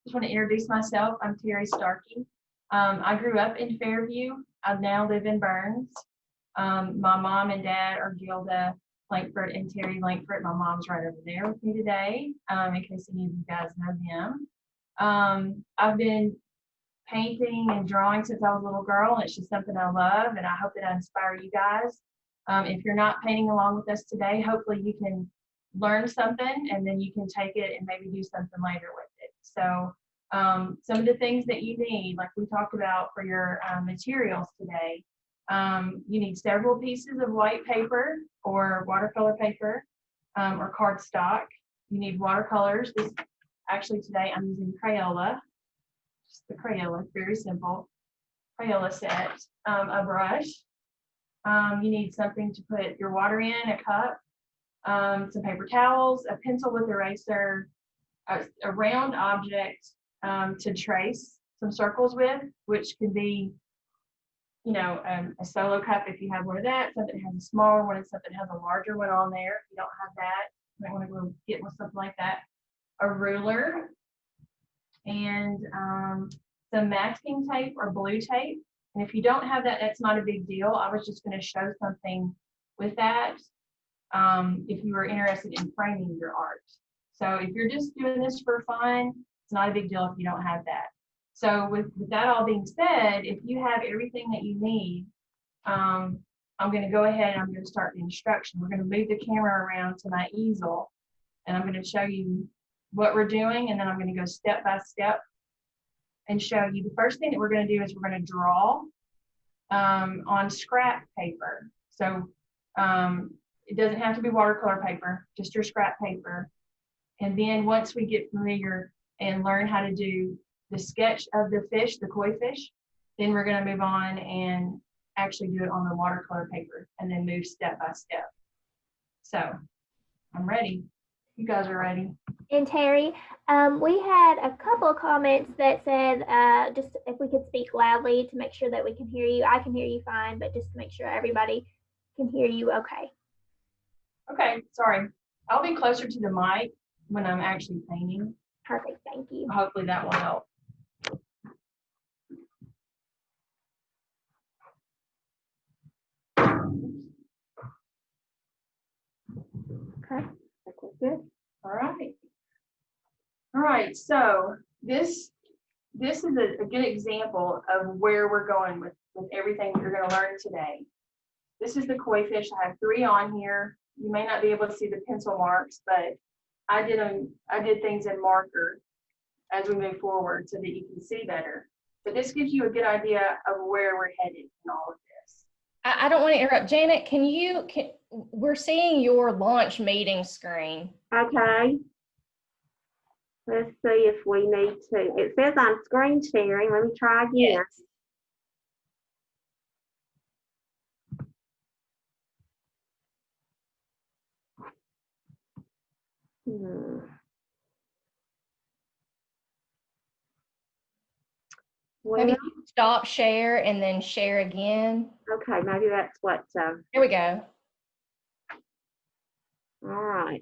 Just want to introduce myself. I'm Terry Starkey. I grew up in Fairview. I now live in Burns. My mom and dad are Gilda Lankford and Terry Lankford. My mom's right over there with me today, in case any of you guys know them. I've been painting and drawing since I was a little girl, and it's just something I love, and I hope that I inspire you guys. If you're not painting along with us today, hopefully you can learn something, and then you can take it and maybe do something later with it. So some of the things that you need, like we talked about for your materials today, you need several pieces of white paper or watercolor paper or cardstock. You need watercolors. Actually today I'm using Crayola, just the Crayola, very simple Crayola set, a brush. You need something to put your water in, a cup, some paper towels, a pencil with eraser, a round object to trace some circles with, which could be, you know, a solo cup if you have one of that, something that has a smaller one and something that has a larger one on there. If you don't have that, you might want to go get with something like that. A ruler and some masking tape or blue tape. And if you don't have that, that's not a big deal. I was just going to show something with that if you were interested in framing your art. So if you're just doing this for fun, it's not a big deal if you don't have that. So with that all being said, if you have everything that you need, I'm going to go ahead and I'm going to start the instruction. We're going to move the camera around to my easel, and I'm going to show you what we're doing, and then I'm going to go step by step and show you. The first thing that we're going to do is we're going to draw on scrap paper. So it doesn't have to be watercolor paper, just your scrap paper. And then once we get familiar and learn how to do the sketch of the fish, the koi fish, then we're going to move on and actually do it on the watercolor paper and then move step by step. So I'm ready. You guys are ready. And Terry, we had a couple of comments that said just if we could speak loudly to make sure that we can hear you. I can hear you fine, but just to make sure everybody can hear you okay. Okay, sorry. I'll be closer to the mic when I'm actually painting. Perfect, thank you. Hopefully that will help. Okay, that looks good. All right. All right, so this is a good example of where we're going with everything that you're going to learn today. This is the koi fish. I have 3 on here. You may not be able to see the pencil marks, but I did things in marker as we move forward so that you can see better. But this gives you a good idea of where we're headed in all of this. I don't want to interrupt. Janet, we're seeing your launch meeting screen. Okay. Let's see if we need to. It says I'm screen sharing. Let me try again. Yes. Well, Maybe stop share and then share again. okay, maybe that's what. Here we go. All right.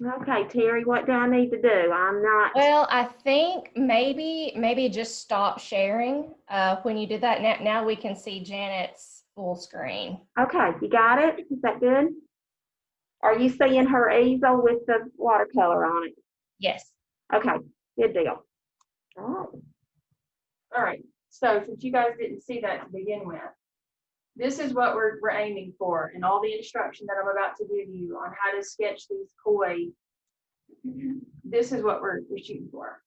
Okay, Terry, what do I need to do? I'm not. Well, I think maybe just stop sharing. When you did that, now we can see Janet's full screen. Okay, you got it? Is that good? Are you seeing her easel with the watercolor on it? Yes. Okay, good deal. All right. All right, so since you guys didn't see that to begin with, this is what we're aiming for, and all the instruction that I'm about to give you on how to sketch these koi. This is what we're shooting for.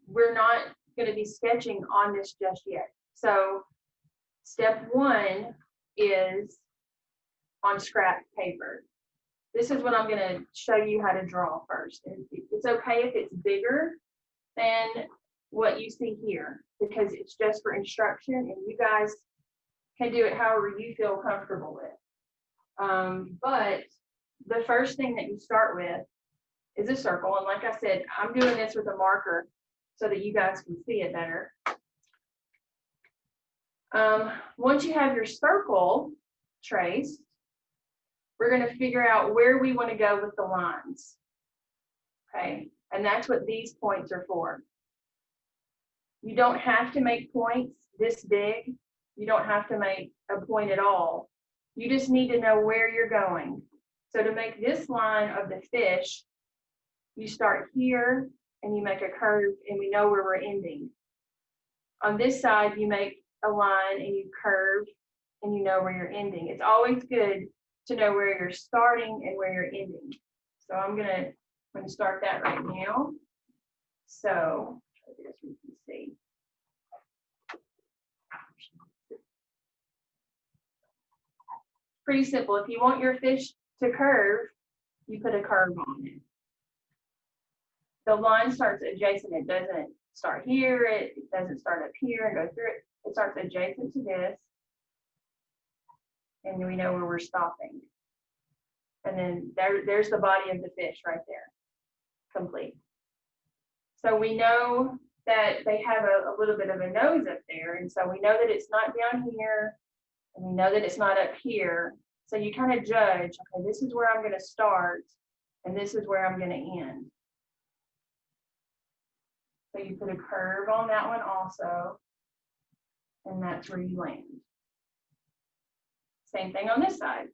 We're not going to be sketching on this just yet. So step 1 is on scrap paper. This is what I'm going to show you how to draw first. And it's okay if it's bigger than what you see here, because it's just for instruction, and you guys can do it however you feel comfortable with. But the first thing that you start with is a circle. And like I said, I'm doing this with a marker so that you guys can see it better. Once you have your circle traced, we're going to figure out where we want to go with the lines. Okay, and that's what these points are for. You don't have to make points this big. You don't have to make a point at all. You just need to know where you're going. So to make this line of the fish, you start here and you make a curve and we know where we're ending. On this side, you make a line and you curve and you know where you're ending. It's always good to know where you're starting and where you're ending. So I'm gonna start that right now. So I guess we can see. Pretty simple. If you want your fish to curve, you put a curve on it. The line starts adjacent. It doesn't start here. It doesn't start up here and go through it. It starts adjacent to this. And we know where we're stopping. And then there's the body of the fish right there. Complete. So we know that they have a little bit of a nose up there. And so we know that it's not down here. And we know that it's not up here. So you kind of judge, okay, this is where I'm going to start, and this is where I'm going to end. So you put a curve on that one also, and that's where you land. Same thing on this side.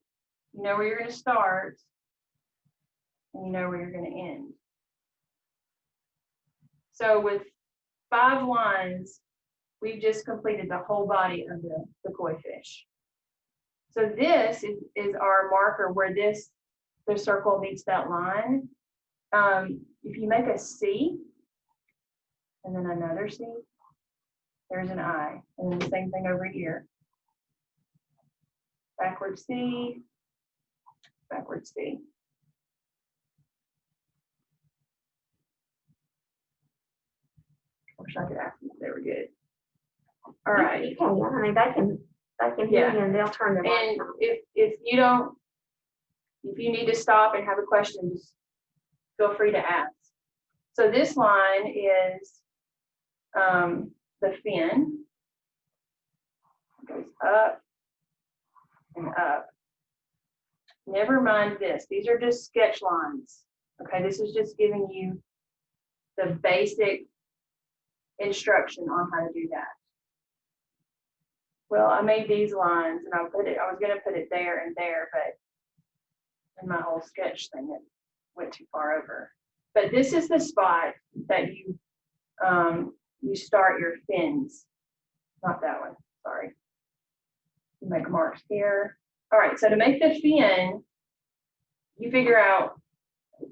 You know where you're going to start, and you know where you're going to end. So with 5 lines, we've just completed the whole body of the koi fish. So this is our marker where the circle meets that line. If you make a C, and then another C, there's an I, and then the same thing over here. Backward C, backward C. Wish I could ask them if they were good. All right. You can, honey, they can hear you and they'll turn their mic And on. if you need to stop and have a question, just feel free to ask. So this line is the fin. It goes up and up. Never mind this. These are just sketch lines. Okay, this is just giving you the basic instruction on how to do that. Well, I made these lines and I was gonna put it there and there, but in my whole sketch thing, it went too far over. But this is the spot that you start your fins. Not that one, sorry. You make marks here. All right, so to make the fin, you figure out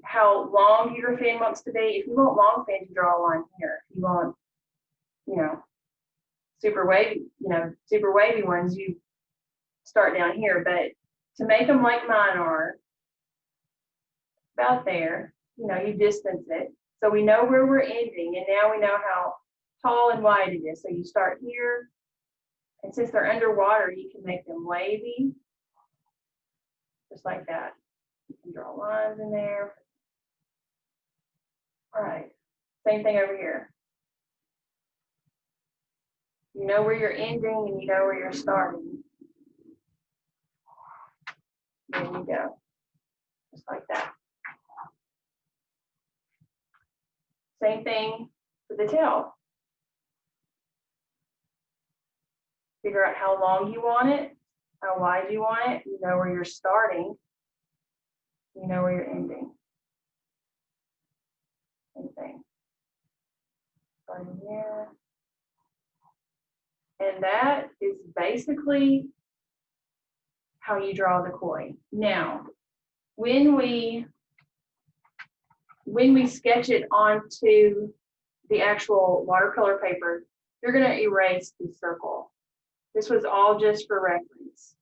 how long your fin wants to be. If you want long fins, you draw a line here. If you want, super wavy ones, you start down here. But to make them like mine are, about there, you distance it. So we know where we're ending, and now we know how tall and wide it is. So you start here, and since they're underwater, you can make them wavy, just like that. You can draw lines in there. All right, same thing over here. You know where you're ending and you know where you're starting. There you go, just like that. Same thing for the tail. Figure out how long you want it, how wide you want it. You know where you're starting. You know where you're ending. Same thing. Starting here. And that is basically how you draw the koi. Now, when we sketch it onto the actual watercolor paper, you're going to erase the circle. This was all just for reference.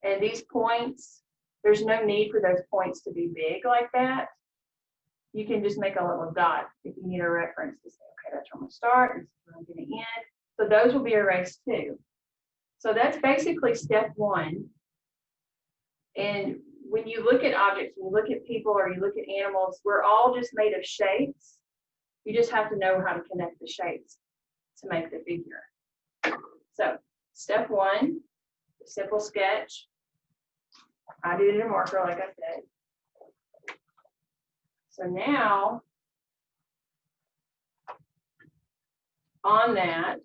And these points, there's no need for those points to be big like that. You can just make a little dot if you need a reference to say, okay, that's where I'm going to start, this is where I'm going to end. So those will be erased too. So that's basically step 1. And when you look at objects, when you look at people or you look at animals, we're all just made of shapes. You just have to know how to connect the shapes to make the figure. So step one, simple sketch. I did it in marker, like I said. So now, on that,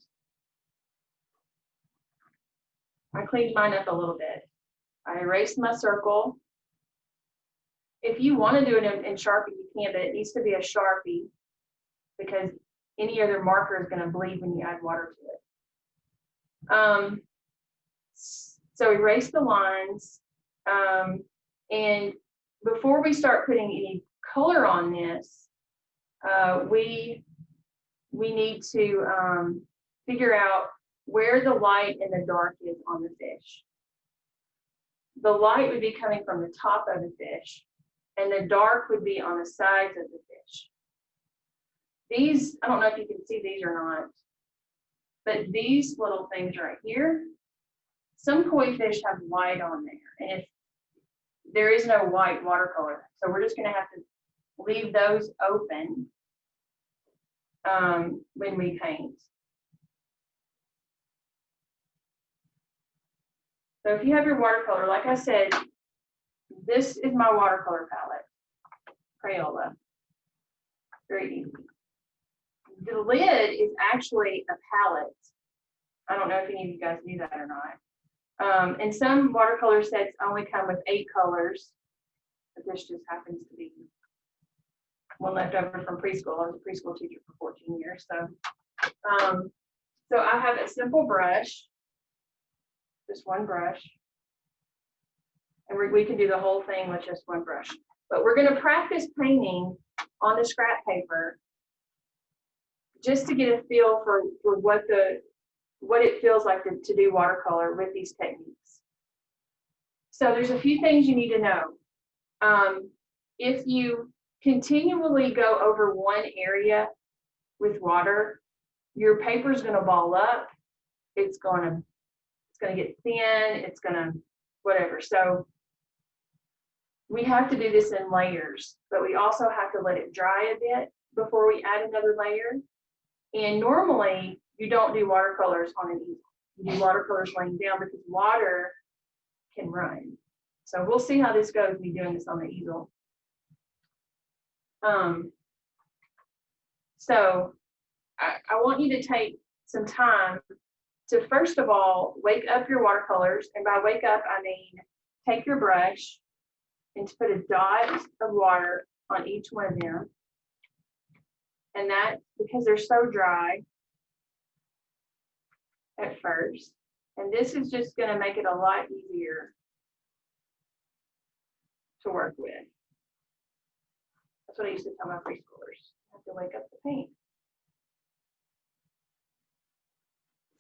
I cleaned mine up a little bit. I erased my circle. If you want to do it in Sharpie, you can, but it needs to be a Sharpie because any other marker is going to bleed when you add water to it. So erase the lines. And before we start putting any color on this, we need to figure out where the light and the dark is on the fish. The light would be coming from the top of the fish, and the dark would be on the sides of the fish. These, I don't know if you can see these or not, but these little things right here, some koi fish have white on there, and if there is no white watercolor, so we're just going to have to leave those open when we paint. So if you have your watercolor, like I said, this is my watercolor palette, Crayola. Very easy. The lid is actually a palette. I don't know if any of you guys knew that or not. And some watercolor sets only come with 8 colors, but this just happens to be one left over from preschool. I was a preschool teacher for 14 years, so I have a simple brush, just one brush, and we can do the whole thing with just one brush. But we're going to practice painting on the scrap paper just to get a feel for what it feels like to do watercolor with these techniques. So there's a few things you need to know. If you continually go over one area with water, your paper is going to ball up. It's going to get thin. It's going to whatever. So we have to do this in layers, but we also have to let it dry a bit before we add another layer. And normally you don't do watercolors on an easel. You do watercolors laying down because water can run. So we'll see how this goes, me doing this on the easel. So I want you to take some time to, first of all, wake up your watercolors. And by wake up, I mean take your brush and to put a dot of water on each one of them. And that, because they're so dry at first. And this is just going to make it a lot easier to work with. That's what I used to tell my preschoolers. I have to wake up the paint.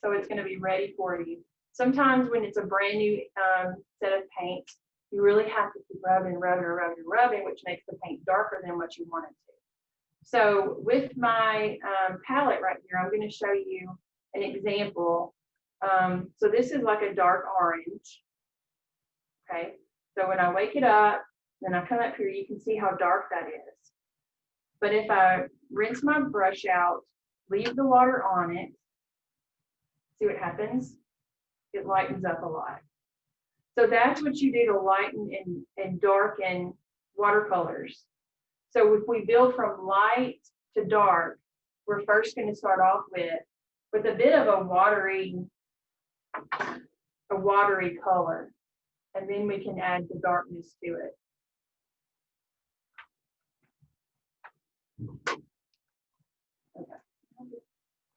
So it's going to be ready for you. Sometimes when it's a brand new set of paint, you really have to keep rubbing, which makes the paint darker than what you want it to. So with my palette right here, I'm going to show you an example. So this is like a dark orange. Okay, so when I wake it up, then I come up here, you can see how dark that is. But if I rinse my brush out, leave the water on it, see what happens? It lightens up a lot. So that's what you do to lighten and darken watercolors. So if we build from light to dark, we're first going to start off with a bit of a watery color, and then we can add the darkness to it. Okay.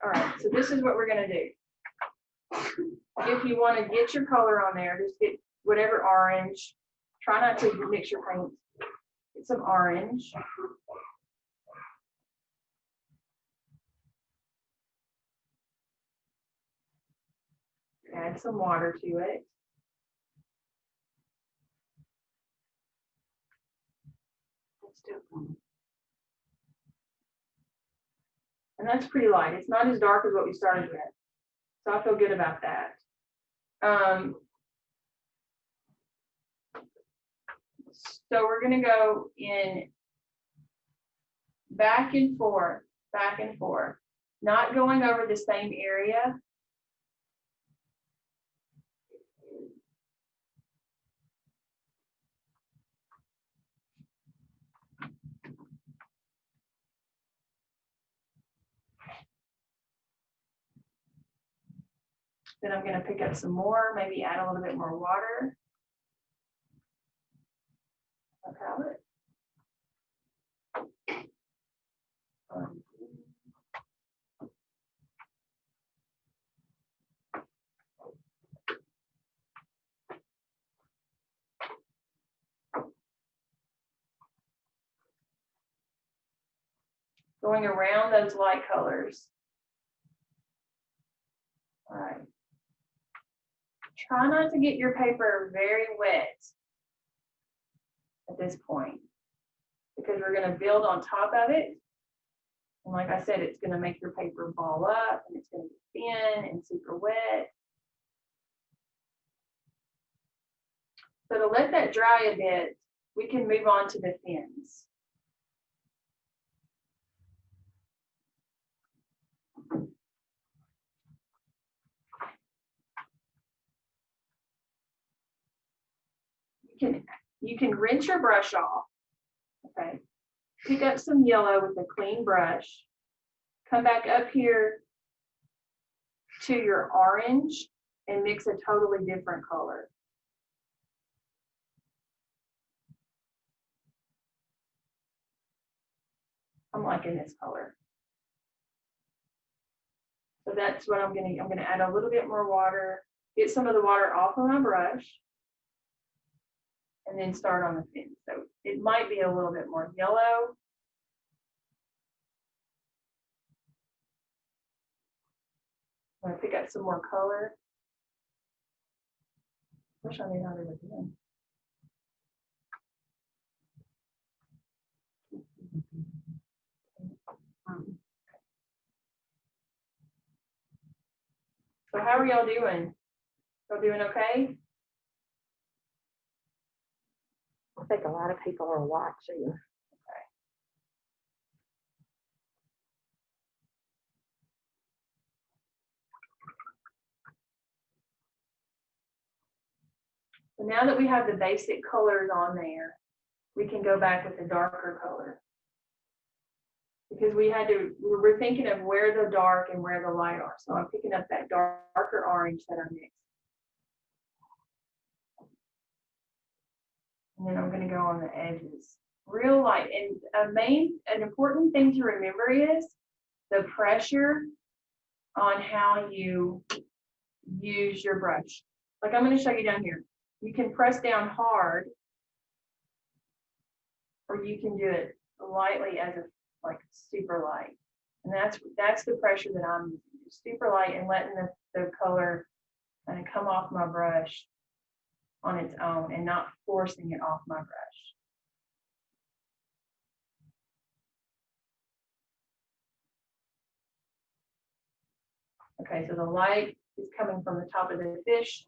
All right, so this is what we're going to do. If you want to get your color on there, just get whatever orange. Try not to mix your paint. Get some orange. Add some water to it. Let's do it. And that's pretty light. It's not as dark as what we started with. So I feel good about that. So we're going to go in back and forth, not going over the same area. Then I'm gonna pick up some more, maybe add a little bit more water. My palette. Going around those light colors. All right. Try not to get your paper very wet at this point, because we're going to build on top of it. And like I said, it's going to make your paper ball up, and it's going to be thin and super wet. So to let that dry a bit, we can move on to the fins. You can rinse your brush off, okay? Pick up some yellow with a clean brush. Come back up here to your orange and mix a totally different color. I'm liking this color. So that's what I'm gonna add a little bit more water, get some of the water off of my brush, and then start on the fin. So it might be a little bit more yellow. I'm gonna pick up some more color. Wish I knew how they were doing. So how are y'all doing? Y'all doing okay? I think a lot of people are watching. So now that we have the basic colors on there, we can go back with the darker color. Because we were thinking of where the dark and where the light are. So I'm picking up that darker orange that I mixed. And then I'm going to go on the edges. Real light. And an important thing to remember is the pressure on how you use your brush. Like I'm going to show you down here. You can press down hard, or you can do it lightly as a like super light. And that's the pressure that I'm using. Super light and letting the color kind of come off my brush on its own and not forcing it off my brush. Okay, so the light is coming from the top of the fish.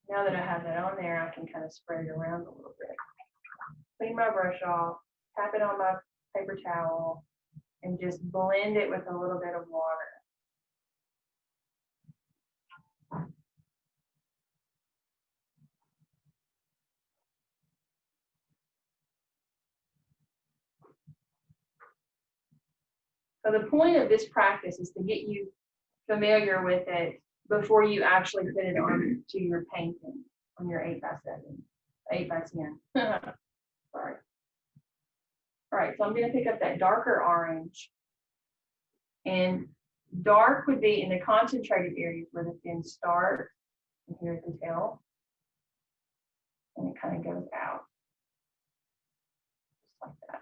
Now that I have that on there, I can kind of spread it around a little bit. Clean my brush off, tap it on my paper towel, and just blend it with a little bit of water. So the point of this practice is to get you familiar with it before you actually put it on to your painting on your 8x7, 8x10. Sorry. All right, so I'm going to pick up that darker orange. And dark would be in the concentrated areas where the fins start. And here's the tail. And it kind of goes out. Just like that.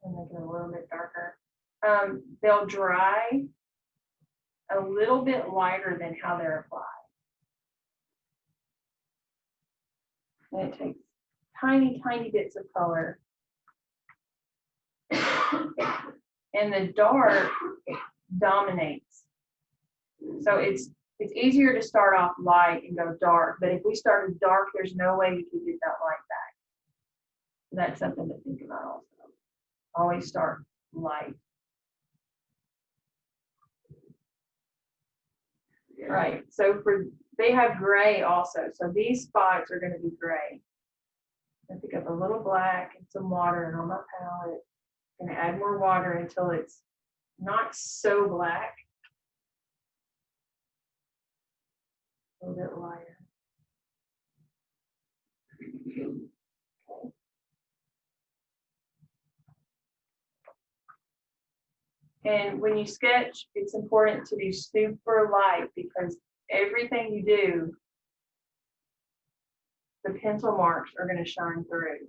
And make it a little bit darker. They'll dry a little bit lighter than how they're applied. And it takes tiny, tiny bits of color. And the dark dominates. So it's It's easier to start off light and go dark, but if we started dark, there's no way we could get that light back. That's something to think about also. Always start light. Right, so they have gray also, so these spots are going to be gray. I pick up a little black and some water, and on my palette, I'm going to add more water until it's not so black. A little bit lighter. Okay. And when you sketch, it's important to be super light because everything you do, the pencil marks are going to shine through.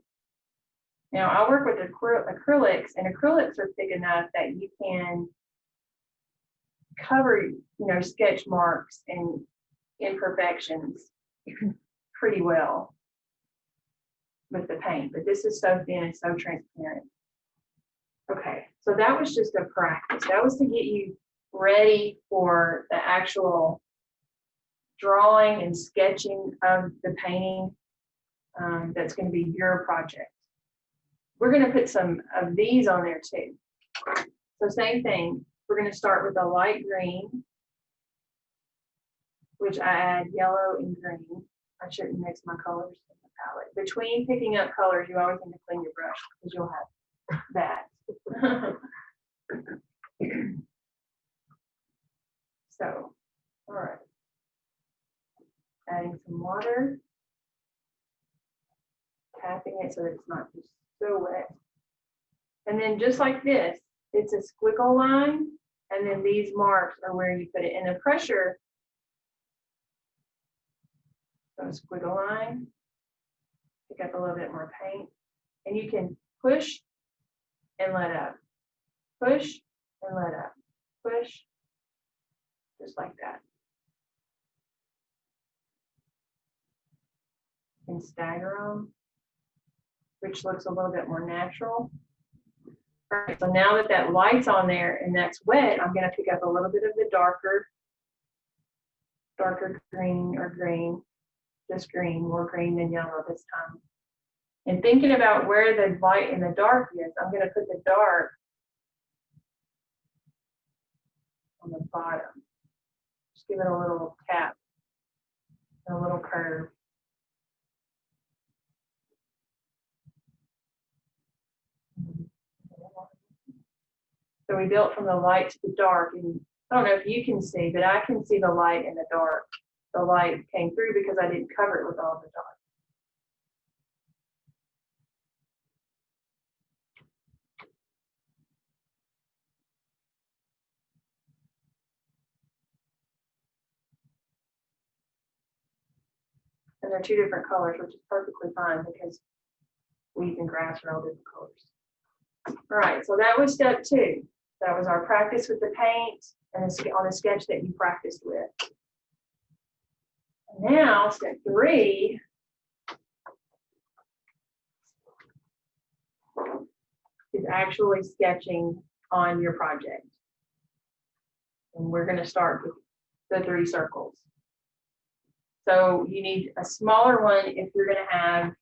Now, I work with acrylics, and acrylics are thick enough that you can cover, sketch marks and imperfections pretty well with the paint, but this is so thin and so transparent. Okay, so that was just a practice. That was to get you ready for the actual drawing and sketching of the painting that's going to be your project. We're going to put some of these on there too. So same thing, we're going to start with a light green, which I add yellow and green. I shouldn't mix my colors in the palette. Between picking up colors, you always need to clean your brush because you'll have that. So, all right. Adding some water. Tapping it so that it's not just so wet. And then just like this, it's a squiggle line, and then these marks are where you put it. And the pressure, so squiggle line, pick up a little bit more paint, and you can push and let up, push and let up, push, just like that. And stagger them, which looks a little bit more natural. All right, so now that that light's on there and that's wet, I'm going to pick up a little bit of the darker green or green, just green, more green than yellow this time. And thinking about where the light and the dark is, I'm going to put the dark on the bottom. Just give it a little tap and a little curve. So we built from the light to the dark, and I don't know if you can see, but I can see the light in the dark. The light came through because I didn't cover it with all the dark. And they're two different colors, which is perfectly fine because weeds and grass are all different colors. All right, so that was step 2. That was our practice with the paint and on a sketch that you practiced with. Now, step 3 is actually sketching on your project. And we're going to start with the 3 circles. So you need a smaller one if you're going to have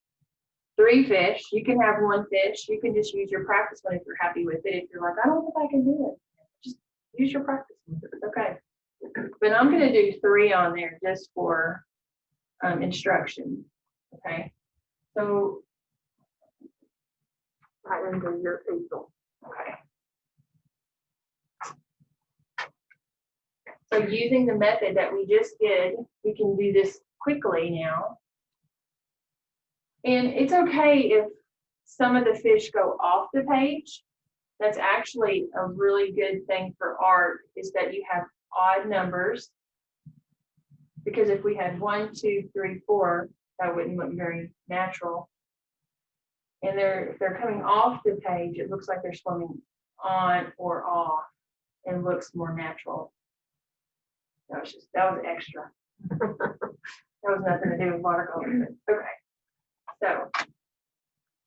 3 fish. You can have 1 fish. You can just use your practice one if you're happy with it. If you're like, I don't know if I can do it, just use your practice one. It's okay. But I'm going to do 3 on there just for instruction. Okay. So I under your easel. Okay. So using the method that we just did, we can do this quickly now. And it's okay if some of the fish go off the page. That's actually a really good thing for art, is that you have odd numbers. Because if we had 1, 2, 3, 4, that wouldn't look very natural. And if they're coming off the page, it looks like they're swimming on or off and looks more natural. That was extra. That was nothing to do with watercolor. Okay. So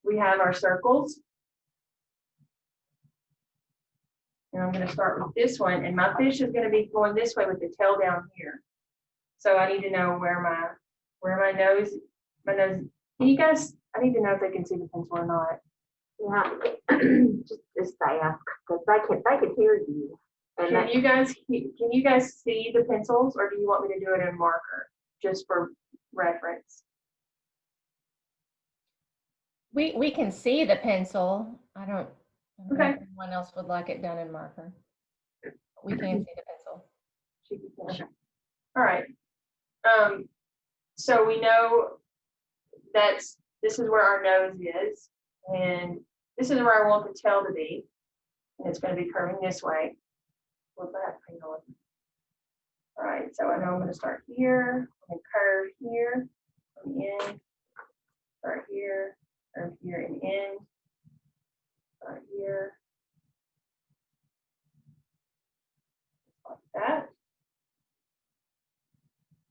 we have our circles. And I'm going to start with this one. And my fish is going to be going this way with the tail down here. So I need to know where my nose, can you guys, I need to know if they can see the pencil or not. Yeah, just ask, because they can hear you. And Can you guys see the pencils, or do you want me to do it in marker, just for reference? We can see the pencil. I don't know Okay. if anyone else would like it done in marker. We can see the pencil. Okay. All right. So we know this is where our nose is, and this is where I want the tail to be, and it's going to be curving this way. What's that? Hang on. All right, so I know I'm going to start here, I'm going to curve here, from the end, start here, curve here and end, start here, like that.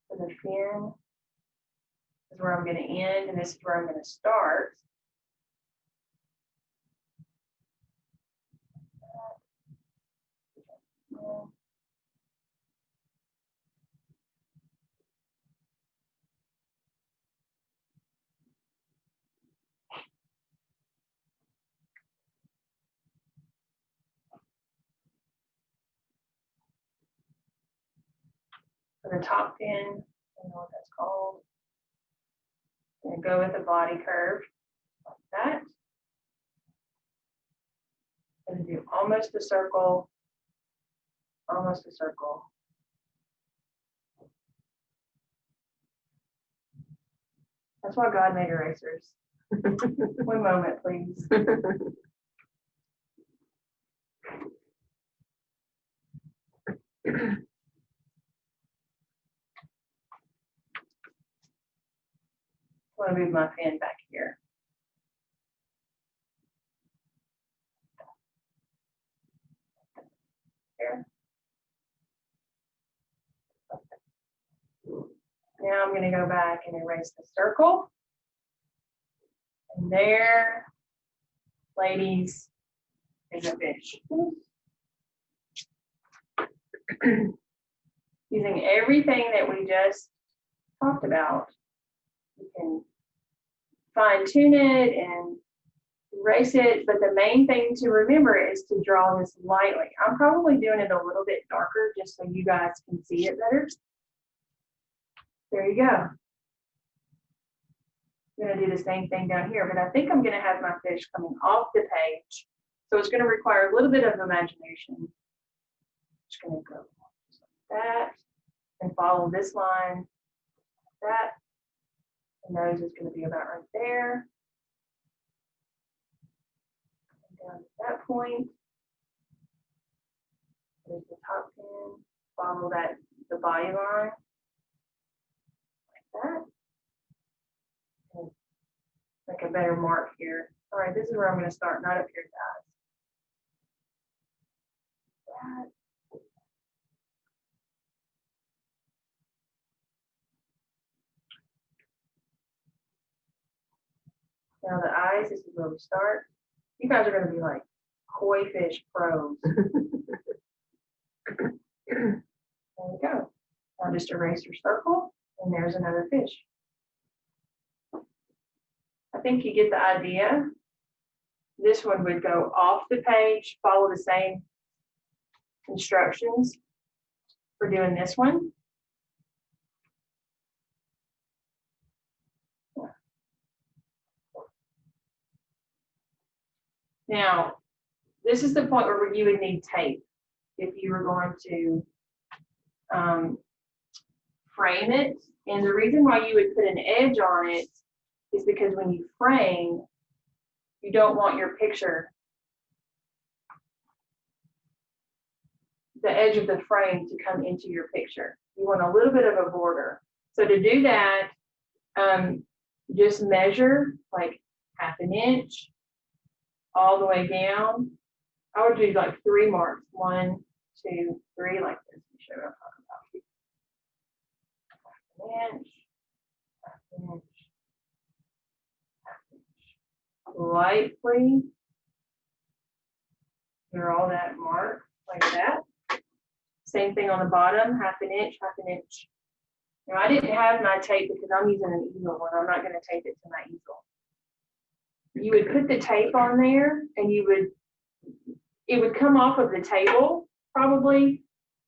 For the fin, this is where I'm going to end, and this is where I'm going to start. For the top fin, I don't know what that's called. I'm going to go with a body curve, like that. I'm going to do almost a circle, almost a circle. That's why God made erasers. One moment, please. I want to move my pen back here. Here. Now I'm going to go back and erase the circle. And there, ladies, is a fish. Using everything that we just talked about, you can fine tune it and erase it, but the main thing to remember is to draw this lightly. I'm probably doing it a little bit darker just so you guys can see it better. There you go. I'm going to do the same thing down here, but I think I'm going to have my fish coming off the page. So it's going to require a little bit of imagination. Just going to go just like that and follow this line like that. The nose is going to be about right there. And down to that point. There's the top pin. Follow that, the body line like that. And make a better mark here. All right, this is where I'm going to start, not up here, guys. That. Now the eyes, this is where we start. You guys are going to be like koi fish pros. There you go. Now just erase your circle, and there's another fish. I think you get the idea. This one would go off the page, follow the same instructions for doing this one. Now, this is the point where you would need tape if you were going to frame it. And the reason why you would put an edge on it is because when you frame, you don't want your picture, the edge of the frame to come into your picture. You want a little bit of a border. So to do that, just measure like 1/2 inch all the way down. I would do like 3 marks, 1, 2, 3, like this. Let me show you what I'm talking about. 1/2 inch, 1/2 inch, 1/2 inch. Lightly draw that mark like that. Same thing on the bottom, 1/2 inch, 1/2 inch. Now, I didn't have my tape because I'm using an easel and I'm not gonna tape it to my easel. You would put the tape on there and it would come off of the table, probably.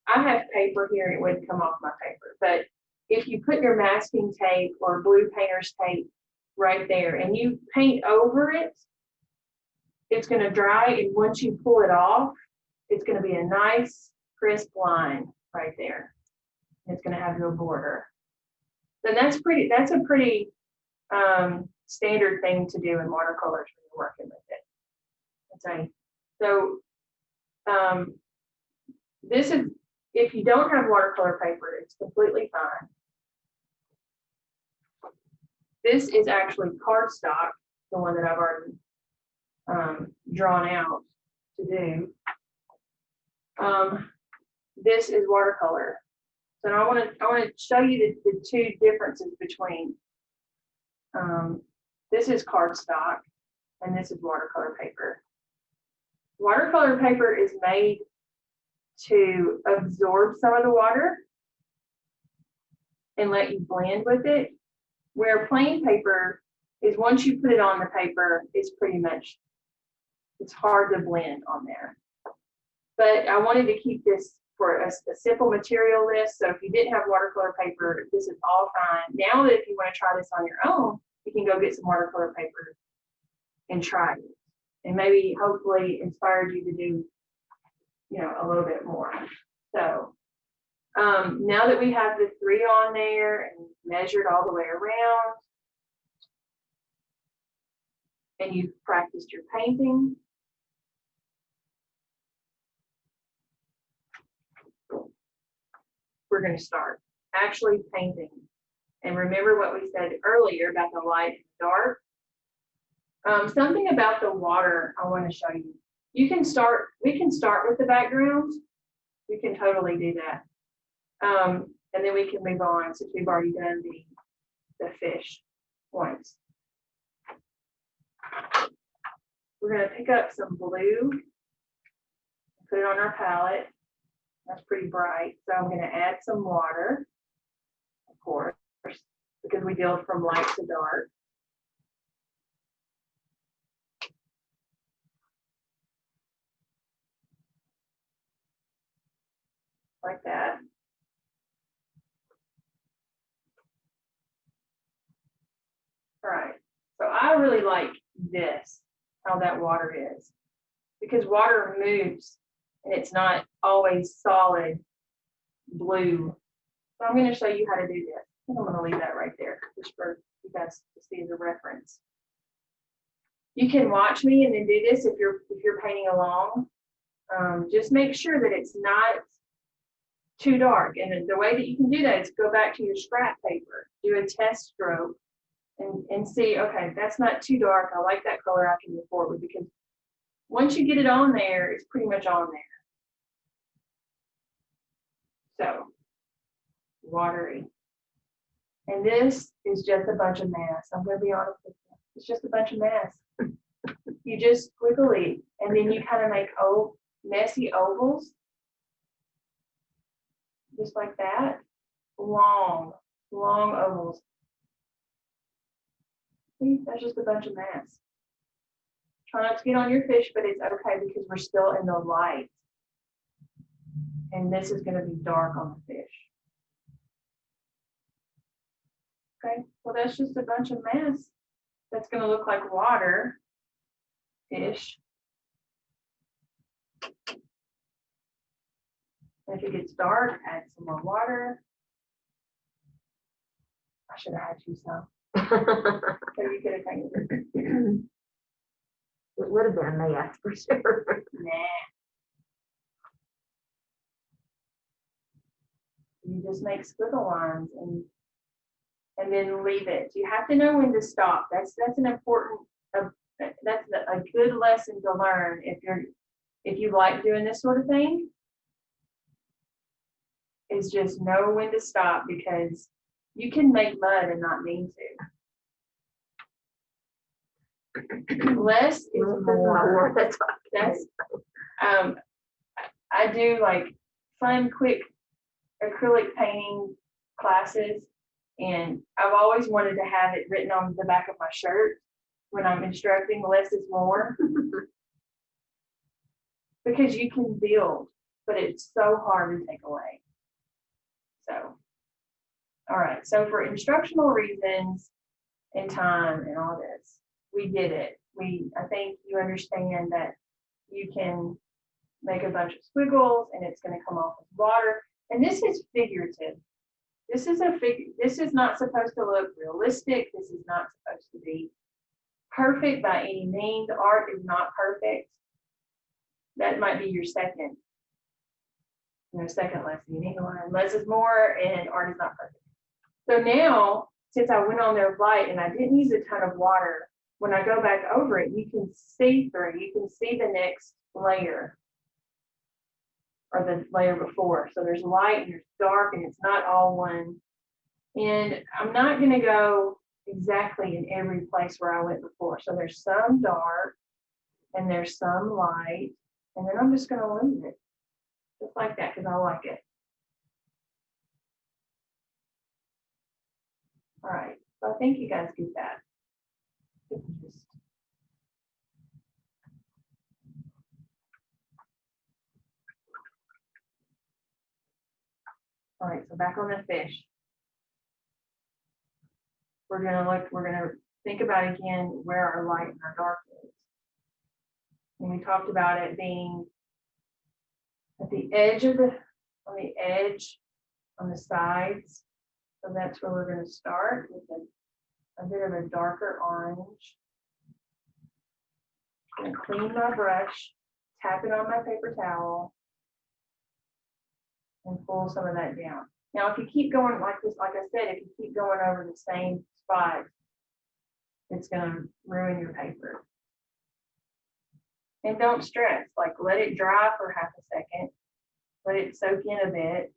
I have paper here and it wouldn't come off my paper, but if you put your masking tape or blue painter's tape right there and you paint over it, it's gonna dry, and once you pull it off, it's gonna be a nice crisp line right there. It's gonna have your border. Then that's a pretty standard thing to do in watercolors when you're working with it. Okay. So this is, if you don't have watercolor paper, it's completely fine. This is actually cardstock, the one that I've already drawn out to do. This is watercolor. So I want to show you the two differences between this is cardstock and this is watercolor paper. Watercolor paper is made to absorb some of the water and let you blend with it, where plain paper is, once you put it on the paper, it's pretty much, it's hard to blend on there. But I wanted to keep this for a simple material list. So if you didn't have watercolor paper, this is all fine. Now that if you want to try this on your own, you can go get some watercolor paper and try it. And maybe hopefully inspired you to do, you know, a little bit more. So now that we have the 3 on there and measured all the way around, and you've practiced your painting, we're going to start actually painting. And remember what we said earlier about the light and dark. Something about the water I want to show you. We can start with the background. We can totally do that. And then we can move on since we've already done the fish once. We're going to pick up some blue, put it on our palette. That's pretty bright. So I'm going to add some water, of course, because we deal from light to dark. Like that. All right. So I really like this, how that water is, because water moves and it's not always solid blue. So I'm going to show you how to do this. I think I'm going to leave that right there just for you guys to see as a reference. You can watch me and then do this if you're painting along. Just make sure that it's not too dark. And the way that you can do that is go back to your scrap paper, do a test stroke, and see, okay, that's not too dark. I like that color. I can move forward, because once you get it on there, it's pretty much on there. So, watery. And this is just a bunch of mess. I'm going to be honest with you. It's just a bunch of mess. You just squiggly, and then you kind of make messy ovals. Just like that. Long ovals. See, that's just a bunch of mess. Try not to get on your fish, but it's okay because we're still in the light. And this is going to be dark on the fish. Okay, well, that's just a bunch of mess. That's going to look like water-ish. And if it gets dark, add some more water. I should have had you some. So you could have painted it. It would have been a mess for sure. Nah. You just make squiggle lines and then leave it. You have to know when to stop. That's an important. That's a good lesson to learn if you like doing this sort of thing. Is just know when to stop, because you can make mud and not mean to. Less is more. That's I do like fun, quick acrylic painting classes. And I've always wanted to have it written on the back of my shirt when I'm instructing, less is more. Because you can build, but it's so hard to take away. So, all right. So for instructional reasons and time and all this, we did it. I think you understand that you can make a bunch of squiggles and it's going to come off with water. And this is figurative. This is not supposed to look realistic. This is not supposed to be perfect by any means. Art is not perfect. That might be your second lesson. You need to learn less is more and art is not perfect. So now, since I went on there with light and I didn't use a ton of water, when I go back over it, you can see through. You can see the next layer or the layer before. So there's light and there's dark and it's not all one. And I'm not going to go exactly in every place where I went before. So there's some dark and there's some light. And then I'm just going to leave it just like that because I like it. All right. So I think you guys get that. All right, so back on the fish. We're gonna think about again where our light and our dark is. And we talked about it being at the edge of on the sides. So that's where we're gonna start with a bit of a darker orange. I'm gonna clean my brush, tap it on my paper towel, and pull some of that down. Now, if you keep going like this, like I said, if you keep going over the same spot, it's going to ruin your paper. And don't stress, like let it dry for half a second, let it soak in a bit.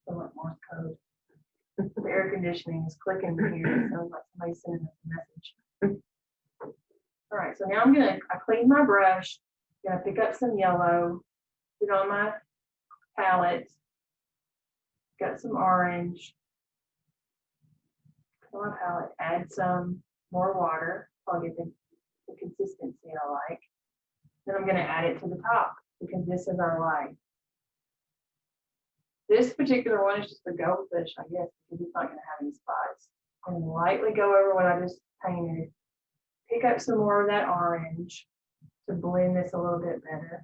So much Morse code. The air conditioning is clicking here. It sounds like somebody's sending us a message. All right, so now I clean my brush. I'm gonna pick up some yellow, put it on my palette. Got some orange. Put on my palette, add some more water. I'll get the consistency I like. Then I'm gonna add it to the top because this is our light. This particular one is just a goldfish, I guess, because it's not going to have any spots. And lightly go over what I just painted. Pick up some more of that orange to blend this a little bit better.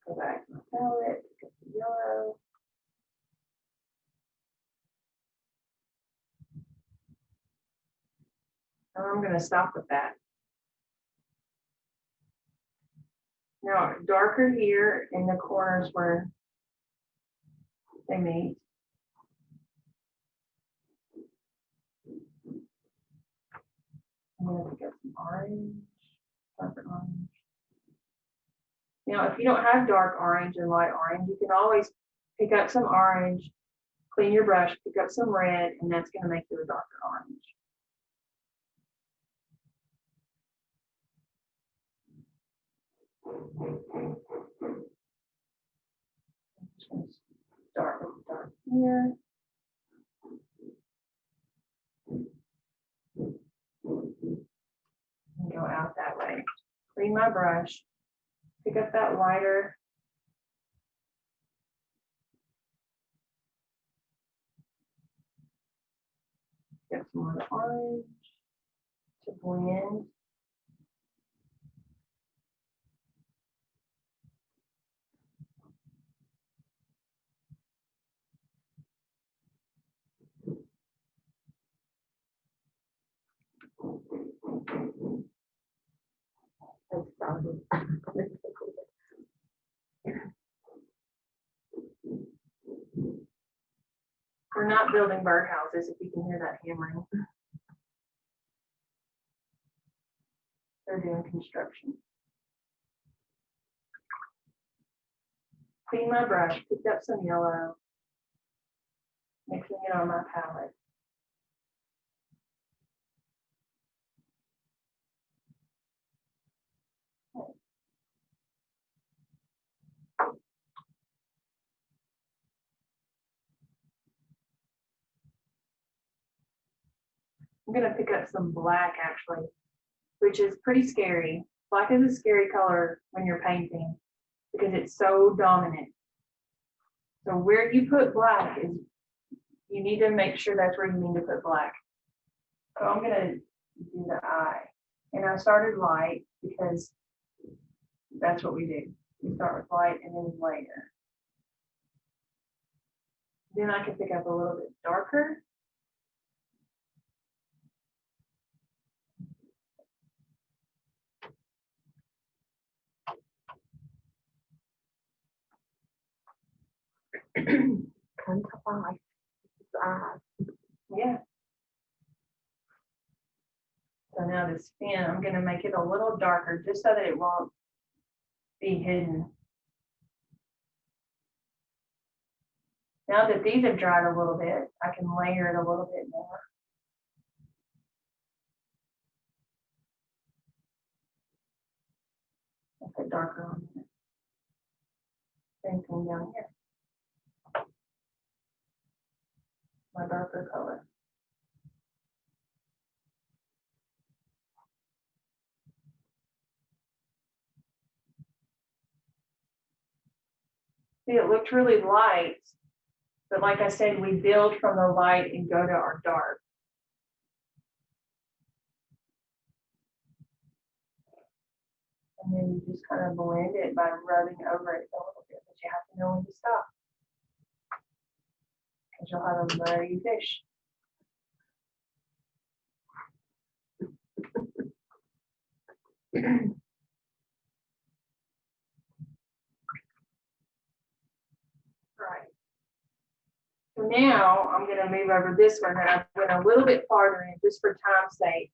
Go back to my palette, pick up the yellow. And I'm going to stop with that. Now, darker here in the corners where they meet. I'm going to pick up some orange, darker orange. Now, if you don't have dark orange and light orange, you can always pick up some orange, clean your brush, pick up some red, and that's going to make you a darker orange. Start with dark here. And go out that way. Clean my brush. Pick up that lighter. Get some more orange to blend. We're not building birdhouses, if you can hear that hammering. They're doing construction. Clean my brush, picked up some yellow, mixing it on my palette. I'm gonna pick up some black actually, which is pretty scary. Black is a scary color when you're painting because it's so dominant. So where you put black is, you need to make sure that's where you need to put black. So I'm gonna do the eye. And I started light because that's what we do. We start with light and then we layer. Then I can pick up a little bit darker. Come to life. It's eyes. Yeah. So now this fin, I'm gonna make it a little darker just so that it won't be hidden. Now that these have dried a little bit, I can layer it a little bit more. I'll put darker on here. Same thing down here. My darker color. See, it looked really light, but like I said, we build from the light and go to our dark. And then you just kind of blend it by rubbing over it a little bit, but you have to know when to stop. Because you'll have a muddy fish. Right. So now I'm going to move over this one and I went a little bit farther in just for time's sake.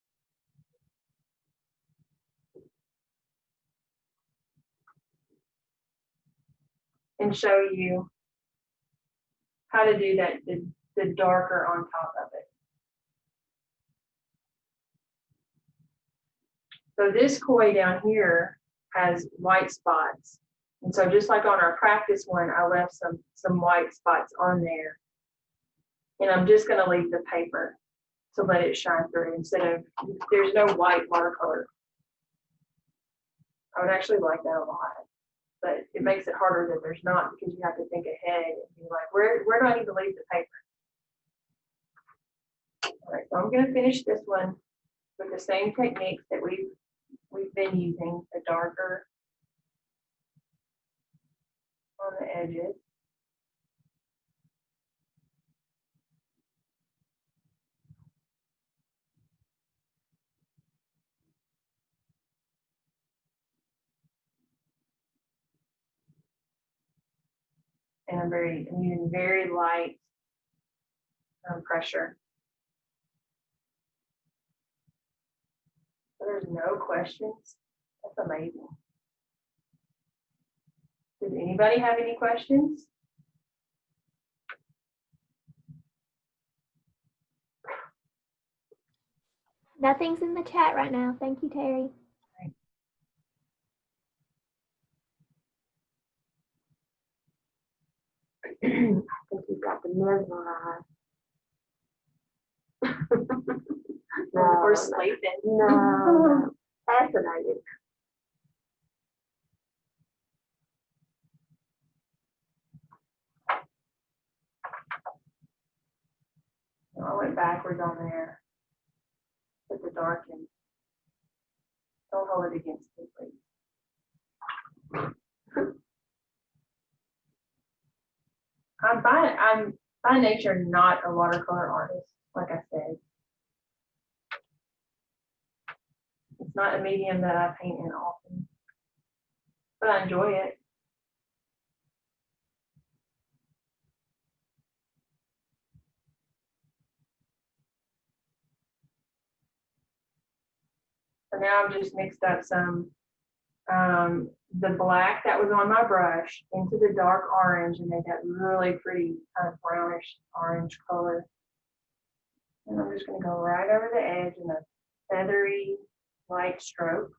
And show you how to do that, the darker on top of it. So this koi down here has white spots. And so just like on our practice one, I left some white spots on there. And I'm just gonna leave the paper to let it shine through instead of, there's no white watercolor. I would actually like that a lot, but it makes it harder that there's not because you have to think ahead and be like, where do I need to leave the paper? All right, so I'm gonna finish this one with the same techniques that we've been using, the darker on the edges. And I'm using very light pressure. So there's no questions. That's amazing. Does anybody have any questions? Nothing's in the chat right now. Thank you, Terry. I think you've got the mesmerized. Or sleeping? No. Fascinated. I went backwards on there. Put the dark in. Don't hold it against me, please. I'm by nature not a watercolor artist, like I said. It's not a medium that I paint in often, but I enjoy it. So now I've just mixed up some, the black that was on my brush into the dark orange and made that really pretty kind of brownish orange color. And I'm just gonna go right over the edge in a feathery light stroke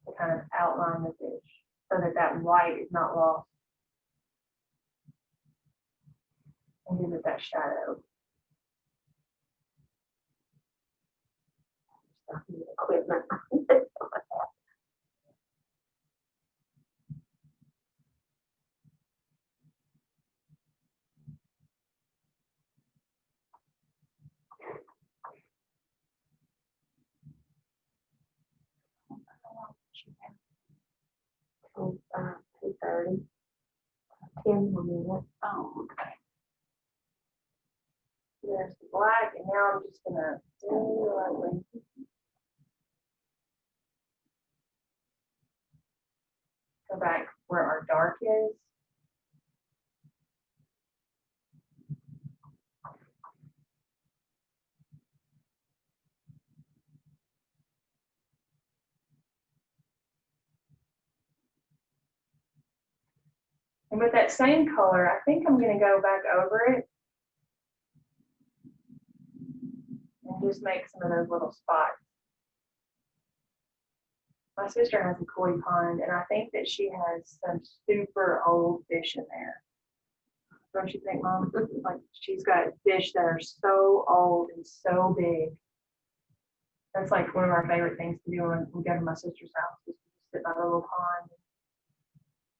to kind of outline the fish so that that white is not lost. And give it that shadow. Equipment. Oh, 2:30. 10 more minutes. Oh, okay. There's the black, and now I'm just gonna lightly go back where our dark is. And with that same color, I think I'm gonna go back over it and just make some of those little spots. My sister has a koi pond, and I think that she has some super old fish in there. Don't you think, Mom? Like, she's got fish that are so old and so big. That's like one of our favorite things to do when we go to my sister's house, is to sit by the little pond and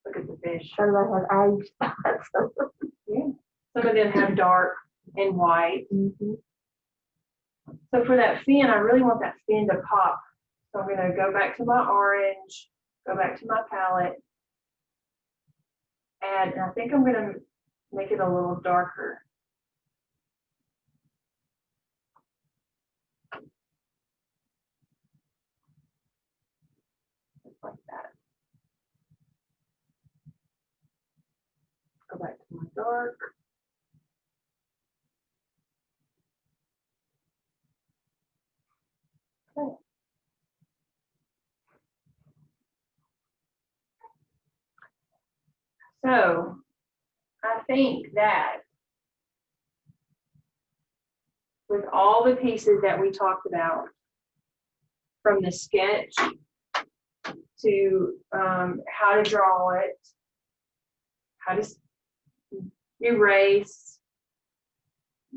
look at the fish. So they have age spots. Yeah. Some of them have dark and white. Mm-hmm. So for that fin, I really want that fin to pop. So I'm gonna go back to my orange, go back to my palette, and I think I'm gonna make it a little darker. Just like that. Go back to my dark. Okay. So I think that with all the pieces that we talked about, from the sketch to how to draw it, how to erase,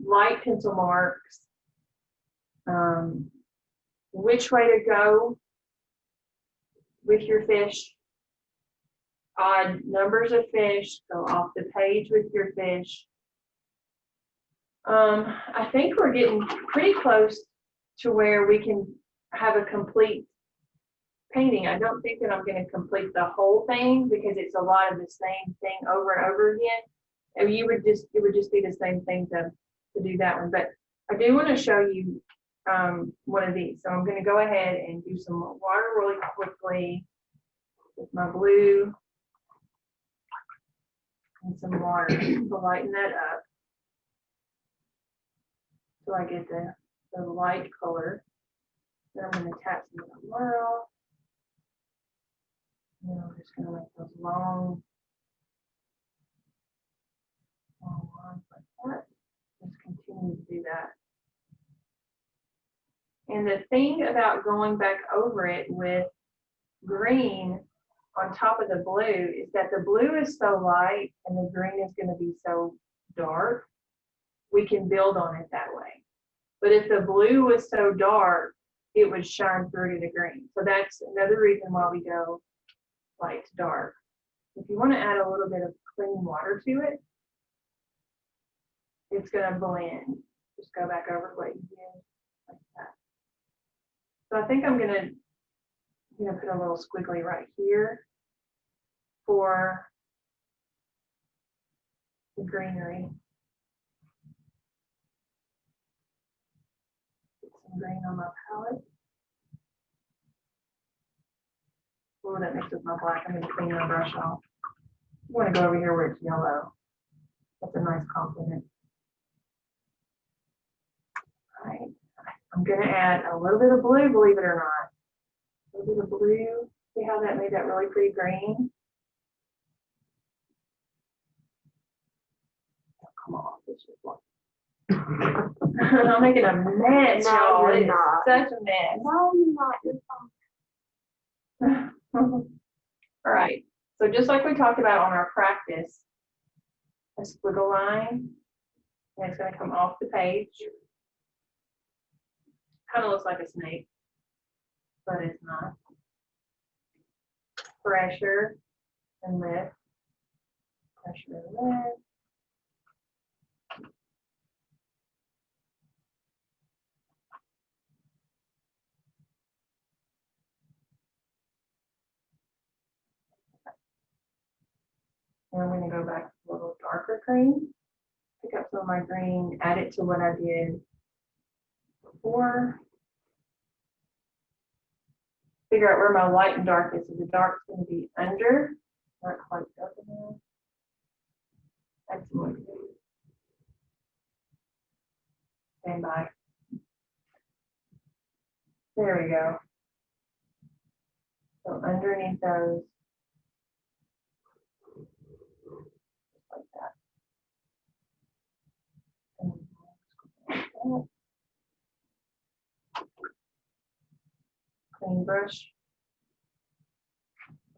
light pencil marks, which way to go with your fish, odd numbers of fish, go off the page with your fish. I think we're getting pretty close to where we can have a complete painting. I don't think that I'm going to complete the whole thing because it's a lot of the same thing over and over again. And it would just be the same thing to do that one. But I do want to show you one of these. So I'm going to go ahead and do some water really quickly with my blue and some water to lighten that up. So I get the light color. Then I'm going to tap some of the water off. And I'm just going to make those long lines like that. Just continue to do that. And the thing about going back over it with green on top of the blue is that the blue is so light and the green is going to be so dark. We can build on it that way. But if the blue was so dark, it would shine through to the green. So that's another reason why we go light to dark. If you want to add a little bit of clean water to it, it's going to blend. Just go back over what you did like that. So I think I'm going to put a little squiggly right here for the greenery. Get some green on my palette. Oh, that mixes my black. I'm going to clean my brush off. I want to go over here where it's yellow. That's a nice compliment. All right. I'm going to add a little bit of blue, believe it or not. do the blue. See how that made that really pretty green? Oh, come on, it's just like. I'm making a mess, No, y'all. you're It is not. such a mess. No, you're not. You're fine. All right, so just like we talked about on our practice, a squiggle line, and it's gonna come off the page. Kind of looks like a snake, but it's not. Pressure and lift. Pressure and lift. And I'm gonna go back to a little darker green. Pick up some of my green, add it to what I did before. Figure out where my light and dark is. So the dark's gonna be under, not quite dark enough. Add some more green. Stand by. There we go. So underneath those, like that. Clean brush.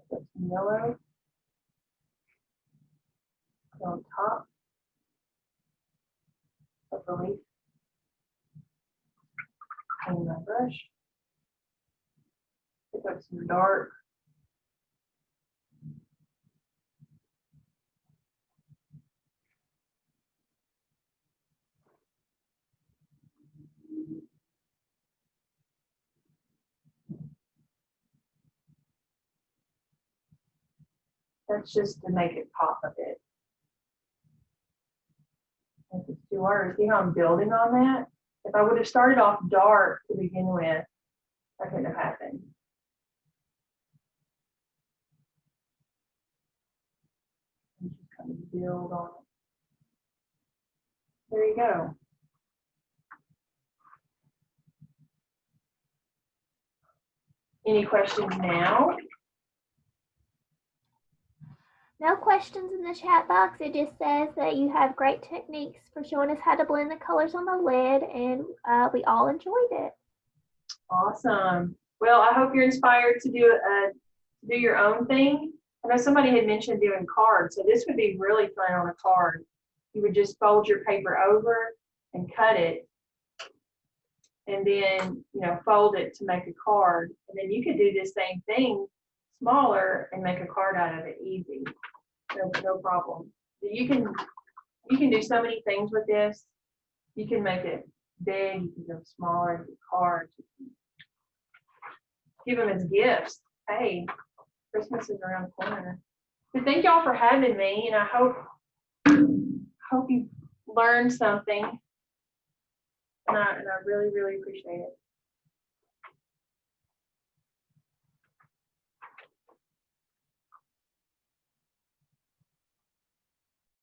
Put some yellow. Put on top of the leaf. Clean my brush. Pick up some dark. That's just to make it pop a bit. If it's too hard, see how I'm building on that? If I would have started off dark to begin with, that couldn't have happened. And just kind of build on it. There you go. Any questions now? No questions in the chat box. It just says that you have great techniques for showing us how to blend the colors on the lid, and we all enjoyed it. Awesome. Well, I hope you're inspired to do your own thing. I know somebody had mentioned doing cards, so this would be really fun on a card. You would just fold your paper over and cut it, and then fold it to make a card. And then you could do this same thing smaller and make a card out of it easy. No problem. You can do so many things with this. You can make it big, you can go smaller and do cards. Give them as gifts. Hey, Christmas is around the corner. So thank y'all for having me, and I hope you learned something. And I really, really appreciate it.